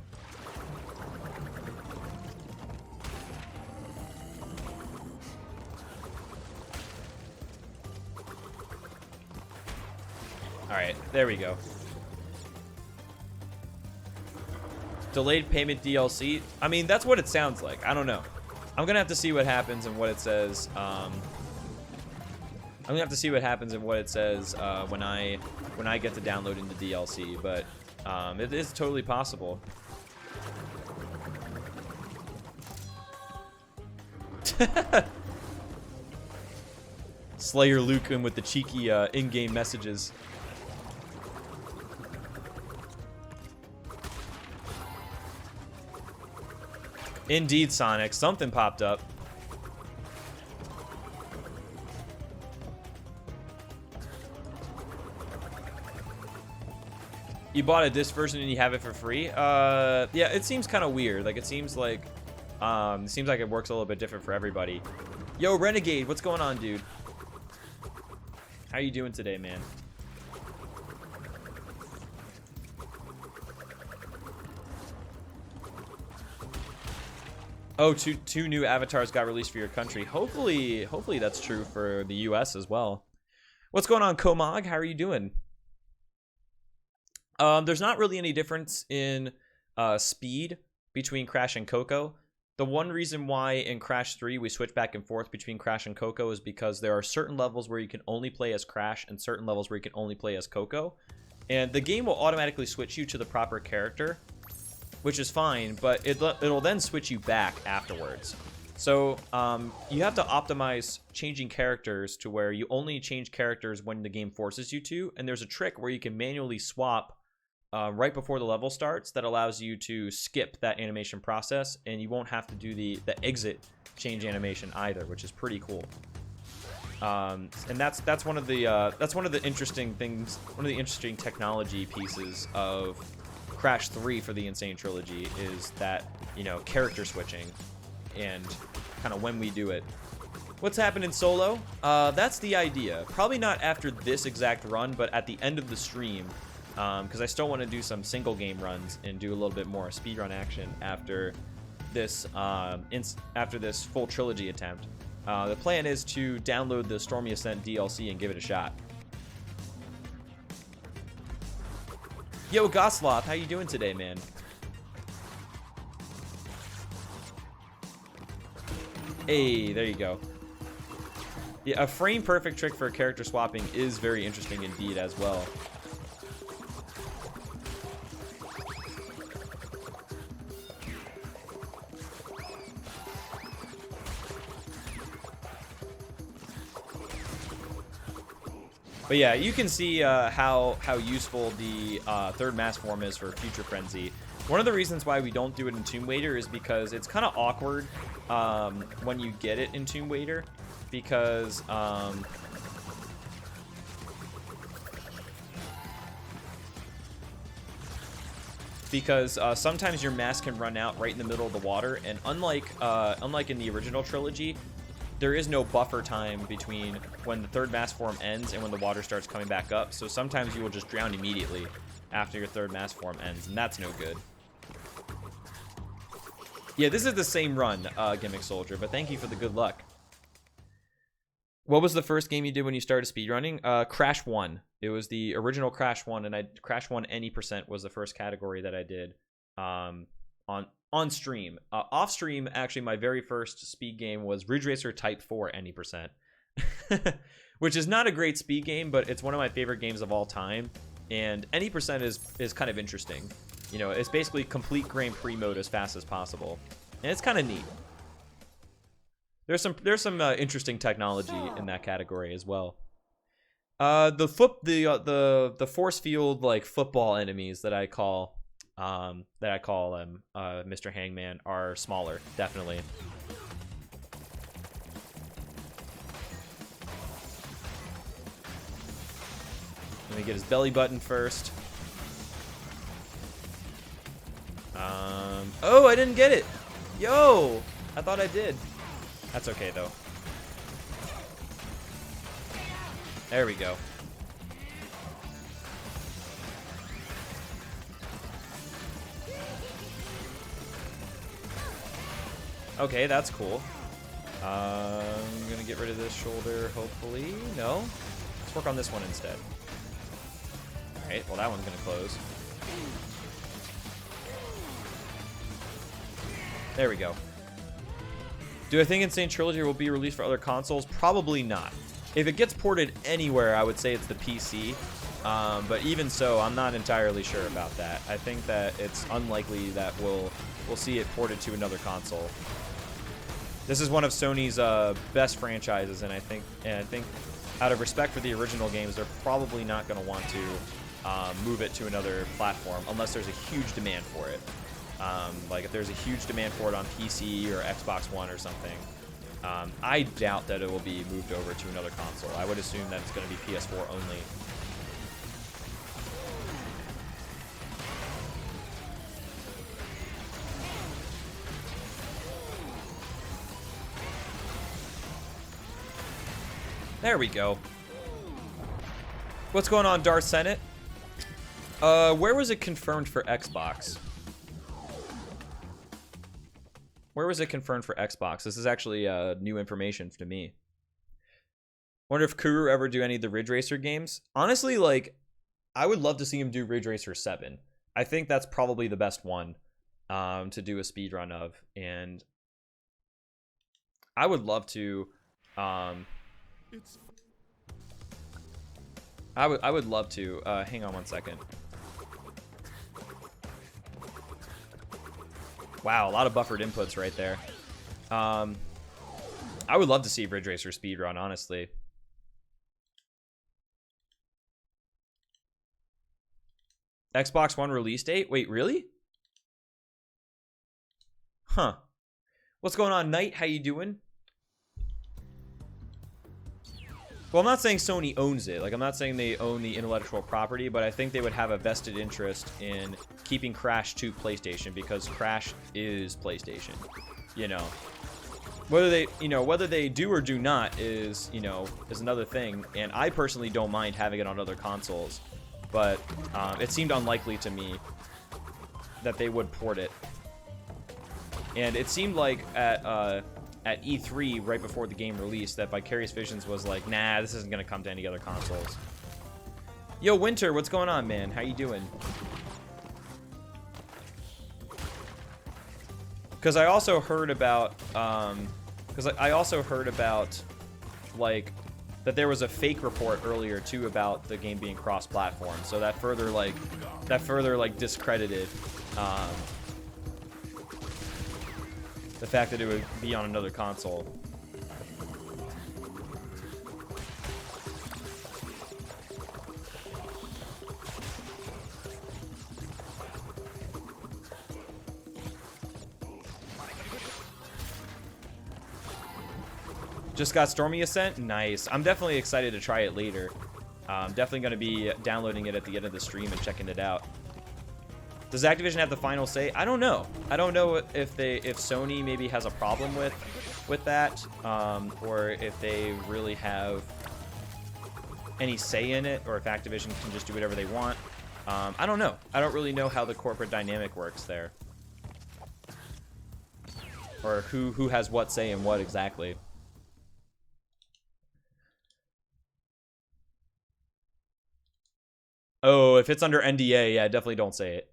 Alright, there we go. Delayed payment DLC. I mean, that's what it sounds like. I don't know. I'm gonna have to see what happens and what it says. I'm gonna have to see what happens and what it says when I get to downloading the DLC. But it is totally possible. Slayer Luke in with the cheeky in-game messages. Indeed, Sonic. Something popped up. You bought a disc version and you have it for free? Yeah, it seems kind of weird. Like, it seems like it works a little bit different for everybody. Yo, Renegade, what's going on, dude? How you doing today, man? Oh, two new avatars got released for your country. Hopefully that's true for the US as well. What's going on, Komog? How are you doing? There's not really any difference in speed between Crash and Coco. The one reason why in Crash 3 we switch back and forth between Crash and Coco is because there are certain levels where you can only play as Crash and certain levels where you can only play as Coco. And the game will automatically switch you to the proper character, which is fine, but it'll then switch you back afterwards. So you have to optimize changing characters to where you only change characters when the game forces you to. And there's a trick where you can manually swap right before the level starts that allows you to skip that animation process, and you won't have to do the exit change animation either, which is pretty cool. And that's one of the interesting things, one of the interesting technology pieces of Crash 3 for the Insane Trilogy is that, you know, character switching and kind of when we do it. What's happened in solo? That's the idea. Probably not after this exact run, but at the end of the stream, because I still want to do some single game runs and do a little bit more speedrun action after this full trilogy attempt. The plan is to download the Stormy Ascent DLC and give it a shot. Yo, Gosloth, how you doing today, man? Hey, there you go. Yeah, a frame perfect trick for character swapping is very interesting indeed as well. But yeah, you can see how useful the third mass form is for Future Frenzy. One of the reasons why we don't do it in Tomb Raider is because it's kind of awkward when you get it in Tomb Raider, because sometimes your mask can run out right in the middle of the water, and unlike in the original trilogy, there is no buffer time between when the third mass form ends and when the water starts coming back up. So sometimes you will just drown immediately after your third mass form ends, and that's no good. Yeah, this is the same run, Gimmick Soldier, but thank you for the good luck. What was the first game you did when you started speedrunning? Crash 1. It was the original Crash 1, and Crash 1 any percent was the first category that I did on stream. Off stream, actually, my very first speed game was Ridge Racer Type 4 any percent, which is not a great speed game, but it's one of my favorite games of all time. And any percent is kind of interesting. You know, it's basically complete Grand Prix mode as fast as possible, and it's kind of neat. There's some interesting technology in that category as well. The force field like football enemies that I call Mr. Hangman are smaller, definitely. Let me get his belly button first. Oh, I didn't get it. Yo, I thought I did. That's okay though. There we go. Okay, that's cool. I'm gonna get rid of this shoulder, hopefully. No? Let's work on this one instead. Alright, well that one's gonna close. There we go. Do I think Insane Trilogy will be released for other consoles? Probably not. If it gets ported anywhere, I would say it's the PC. But even so, I'm not entirely sure about that. I think that it's unlikely that we'll see it ported to another console. This is one of Sony's best franchises, and I think out of respect for the original games, they're probably not going to want to move it to another platform unless there's a huge demand for it. Like if there's a huge demand for it on PC or Xbox One or something. I doubt that it will be moved over to another console. I would assume that it's going to be PS4 only. There we go. What's going on, Darth Senate? Where was it confirmed for Xbox? Where was it confirmed for Xbox? This is actually new information to me. Wonder if Kuru ever do any of the Ridge Racer games. Honestly, like, I would love to see him do Ridge Racer 7. I think that's probably the best one to do a speedrun of. And I would love to... I would love to. Hang on one second. Wow, a lot of buffered inputs right there. I would love to see Ridge Racer speedrun, honestly. Xbox One release date? Wait, really? Huh. What's going on, Knight? How you doing? Well, I'm not saying Sony owns it. Like, I'm not saying they own the intellectual property, but I think they would have a vested interest in keeping Crash to PlayStation because Crash is PlayStation. You know, whether they do or do not is another thing. And I personally don't mind having it on other consoles, but it seemed unlikely to me that they would port it. And it seemed like at E3, right before the game released, that Vicarious Visions was like, nah, this isn't going to come to any other consoles. Yo, Winter, what's going on, man? How you doing? Because I also heard about, like, that there was a fake report earlier, too, about the game being cross-platform. So that further, like, discredited, the fact that it would be on another console. Just got Stormy Ascent? Nice. I'm definitely excited to try it later. I'm definitely going to be downloading it at the end of the stream and checking it out. Does Activision have the final say? I don't know. I don't know if Sony maybe has a problem with that, or if they really have any say in it, or if Activision can just do whatever they want. I don't know. I don't really know how the corporate dynamic works there, or who has what say in what exactly. Oh, if it's under NDA, yeah, definitely don't say it.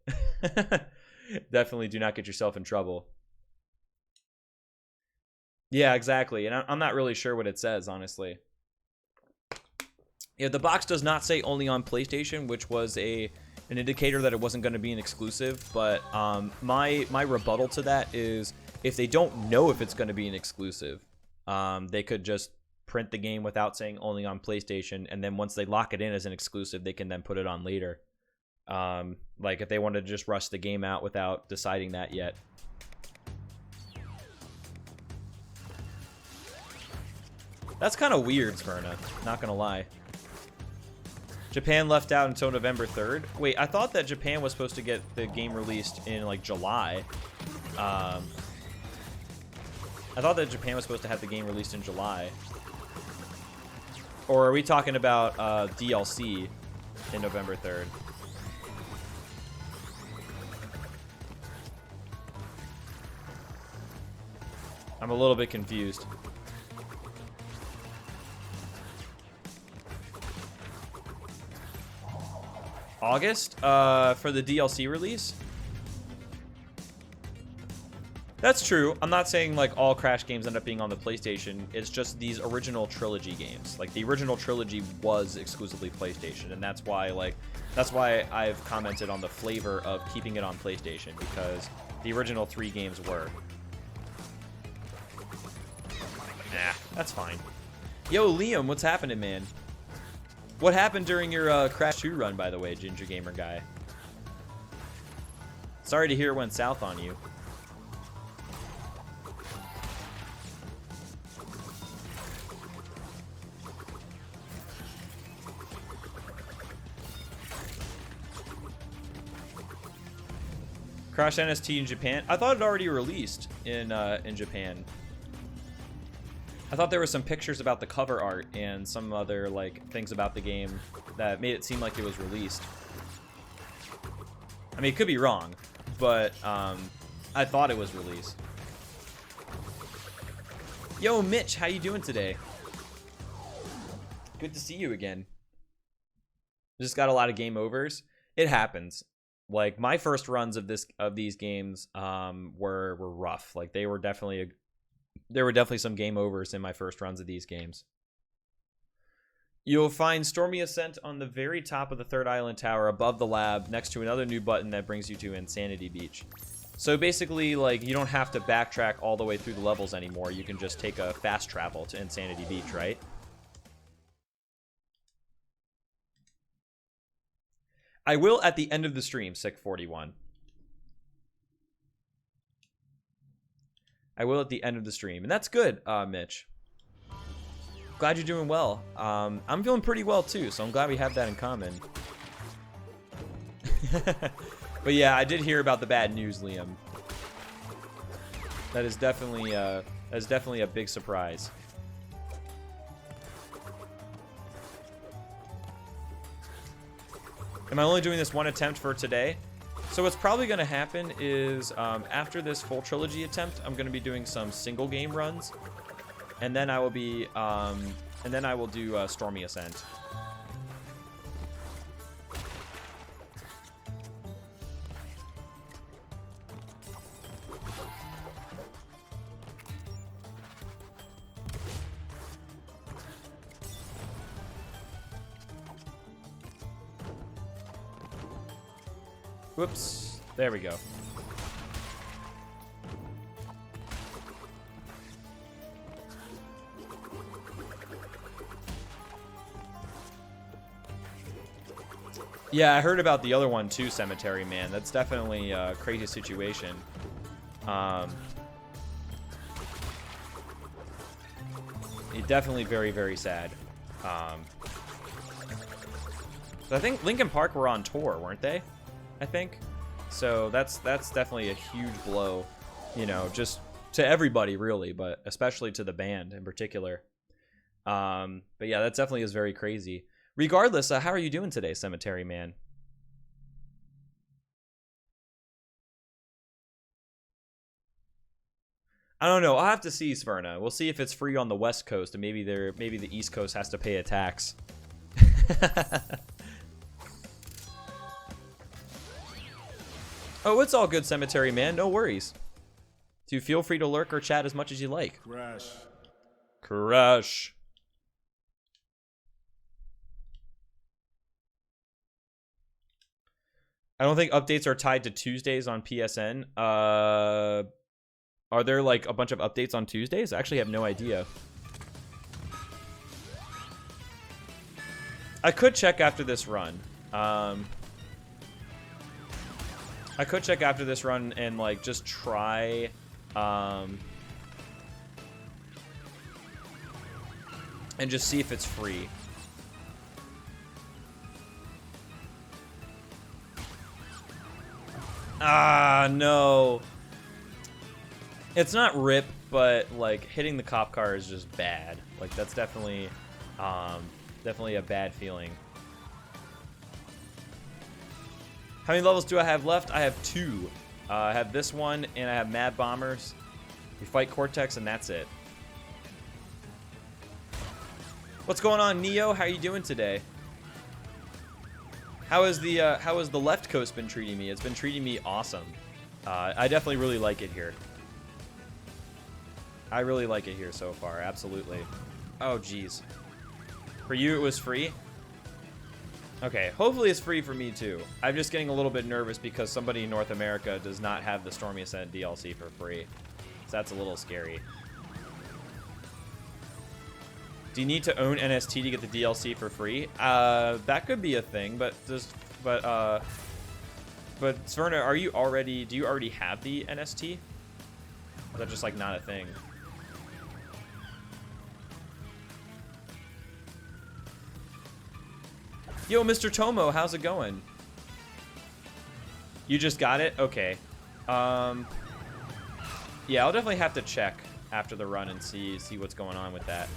Definitely do not get yourself in trouble. Yeah, exactly. And I'm not really sure what it says, honestly. Yeah, the box does not say only on PlayStation, which was an indicator that it wasn't going to be an exclusive. But my rebuttal to that is, if they don't know if it's going to be an exclusive, they could just print the game without saying only on PlayStation, and then once they lock it in as an exclusive, they can then put it on later. Like if they wanted to just rush the game out without deciding that yet. That's kind of weird, Sperna, not gonna lie. Japan left out until November 3rd. Wait, I thought that Japan was supposed to get the game released in like July. I thought that Japan was supposed to have the game released in July. Or are we talking about DLC in November 3rd? I'm a little bit confused. August for the DLC release? That's true. I'm not saying like all Crash games end up being on the PlayStation. It's just these original trilogy games. Like the original trilogy was exclusively PlayStation, and that's why I've commented on the flavor of keeping it on PlayStation, because the original 3 games were. Nah, that's fine. Yo, Liam, what's happening, man? What happened during your Crash 2 run, by the way, Ginger Gamer guy? Sorry to hear it went south on you. Crash NST in Japan? I thought it already released in Japan. I thought there were some pictures about the cover art and some other like things about the game that made it seem like it was released. I mean, it could be wrong, but I thought it was released. Yo, Mitch, how you doing today? Good to see you again. Just got a lot of game overs. It happens. Like my first runs of these games were rough. Like there were definitely some game overs in my first runs of these games. You'll find Stormy Ascent on the very top of the 3rd island tower above the lab, next to another new button that brings you to Insanity Beach. So basically, like, you don't have to backtrack all the way through the levels anymore. You can just take a fast travel to Insanity Beach, right? I will at the end of the stream, Sick41. I will at the end of the stream. And that's good, Mitch. Glad you're doing well. I'm feeling pretty well, too, so I'm glad we have that in common. But yeah, I did hear about the bad news, Liam. That is definitely a big surprise. Am I only doing this one attempt for today? So what's probably going to happen is after this full trilogy attempt, I'm going to be doing some single game runs, and then I will be do Stormy Ascent. Whoops. There we go. Yeah, I heard about the other one too, Cemetery Man. That's definitely a crazy situation. Definitely very, very sad. So I think Linkin Park were on tour, weren't they? I think. So that's definitely a huge blow, you know, just to everybody really, but especially to the band in particular. But yeah, that definitely is very crazy. Regardless, how are you doing today, Cemetery Man? I don't know. I'll have to see, Sverna. We'll see if it's free on the West Coast, and maybe the East Coast has to pay a tax. Oh, it's all good, Cemetery Man. No worries. So feel free to lurk or chat as much as you like. Crash. Crash. I don't think updates are tied to Tuesdays on PSN. Are there like a bunch of updates on Tuesdays? I actually have no idea. I could check after this run. I could check after this run and like just try and just see if it's free. Ah, no. It's not rip, but like hitting the cop car is just bad. Like that's definitely definitely a bad feeling. How many levels do I have left? I have 2. I have this one, and I have Mad Bombers. We fight Cortex, and that's it. What's going on, Neo? How are you doing today? How has the left coast been treating me? It's been treating me awesome. I definitely really like it here. I really like it here so far, absolutely. Oh, jeez. For you, it was free? Okay, hopefully it's free for me too. I'm just getting a little bit nervous because somebody in North America does not have the Stormy Ascent DLC for free. So that's a little scary. Do you need to own NST to get the DLC for free? That could be a thing, but Sverna, do you already have the NST? Or is that just like not a thing? Yo, Mr. Tomo, how's it going? You just got it? Okay. Yeah, I'll definitely have to check after the run and see what's going on with that.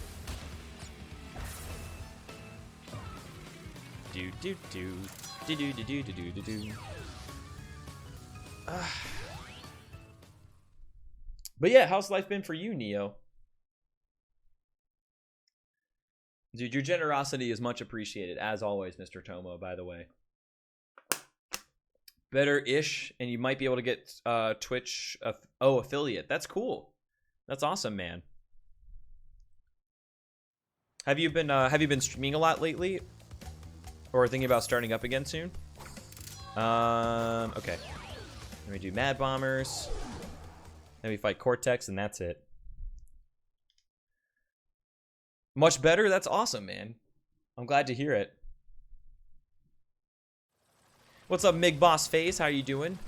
Do do do do do do do do do do. But yeah, how's life been for you, Neo? Dude, your generosity is much appreciated, as always, Mr. Tomo, by the way. Better-ish, and you might be able to get Twitch... affiliate. That's cool. That's awesome, man. Have you been streaming a lot lately? Or thinking about starting up again soon? Okay. Then we do Mad Bombers. Then we fight Cortex, and that's it. Much better? That's awesome, man. I'm glad to hear it. What's up, Mig Boss Face? How are you doing?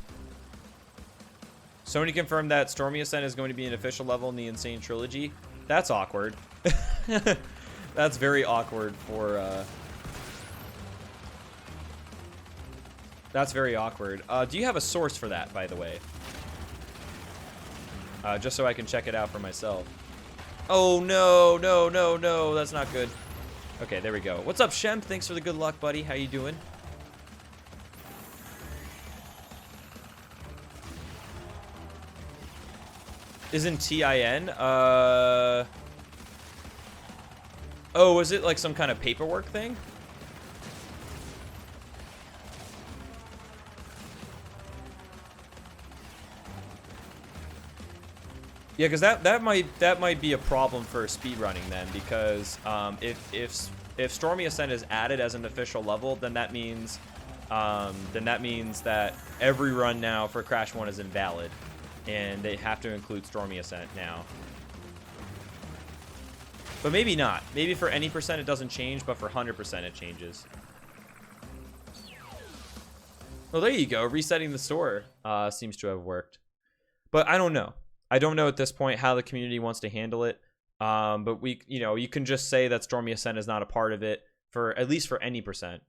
Sony confirmed that Stormy Ascent is going to be an official level in the Insane Trilogy. That's awkward. That's very awkward for... That's very awkward. Do you have a source for that, by the way? Just so I can check it out for myself. Oh, no, no, no, no. That's not good. Okay, there we go. What's up, Shem? Thanks for the good luck, buddy. How you doing? Isn't TIN? Oh, was it like some kind of paperwork thing? Yeah, because that might be a problem for speedrunning then, because if Stormy Ascent is added as an official level, then that means that every run now for Crash 1 is invalid, and they have to include Stormy Ascent now. But maybe not. Maybe for any percent it doesn't change, but for 100% it changes. Well, there you go. Resetting the store seems to have worked, but I don't know. I don't know at this point how the community wants to handle it. But you can just say that Stormy Ascent is not a part of it for at least for any percent.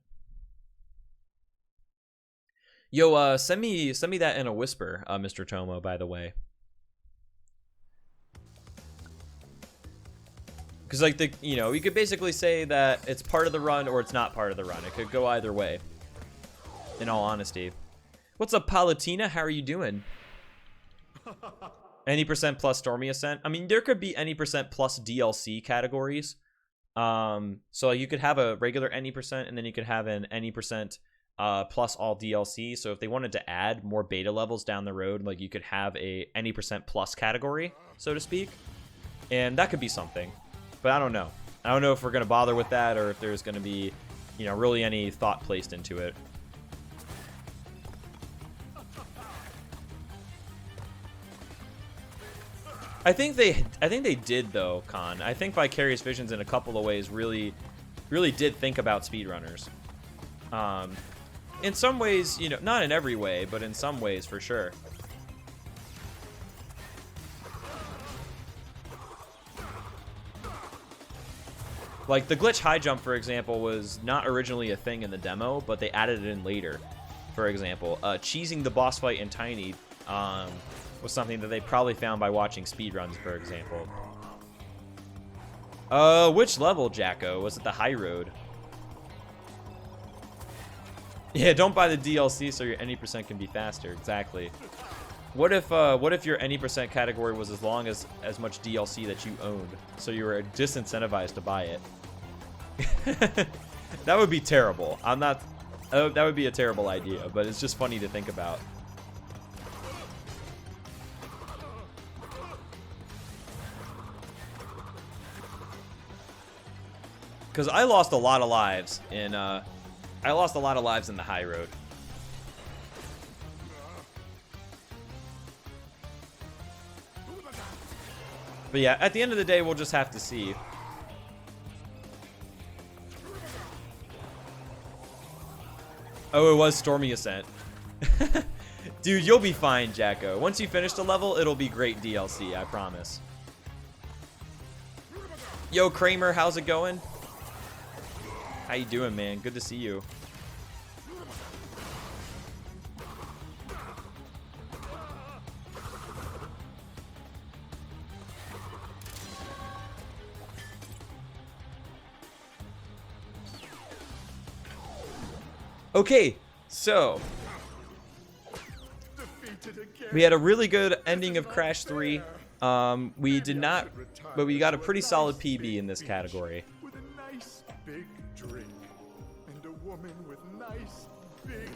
Yo, send me that in a whisper, Mr. Tomo, by the way. Because like you could basically say that it's part of the run or it's not part of the run. It could go either way. In all honesty. What's up, Palatina? How are you doing? Any percent plus Stormy Ascent. I mean, there could be any percent plus DLC categories. So you could have a regular any percent, and then you could have an any percent plus all DLC. So if they wanted to add more beta levels down the road, like you could have a any percent plus category, so to speak, and that could be something. But I don't know. I don't know if we're gonna bother with that, or if there's gonna be, really any thought placed into it. I think they did though, Khan. I think Vicarious Visions in a couple of ways really did think about speedrunners. In some ways, not in every way, but in some ways for sure. Like the glitch high jump, for example, was not originally a thing in the demo, but they added it in later. For example, cheesing the boss fight in Tiny was something that they probably found by watching speedruns, for example. Which level, Jacko? Was it the high road? Yeah, don't buy the DLC so your any percent can be faster. Exactly. What if your any percent category was as long as much DLC that you owned, so you were disincentivized to buy it? That would be terrible. That would be a terrible idea, but it's just funny to think about. Because I lost a lot of lives in the high road. But yeah, at the end of the day, we'll just have to see. Oh, it was Stormy Ascent. Dude, you'll be fine, Jacko. Once you finish the level, it'll be great DLC, I promise. Yo, Kramer, how's it going? How you doing, man? Good to see you. Okay, so we had a really good ending of Crash 3. We did not, but we got a pretty solid PB in this category. With a nice big drink and a woman with nice big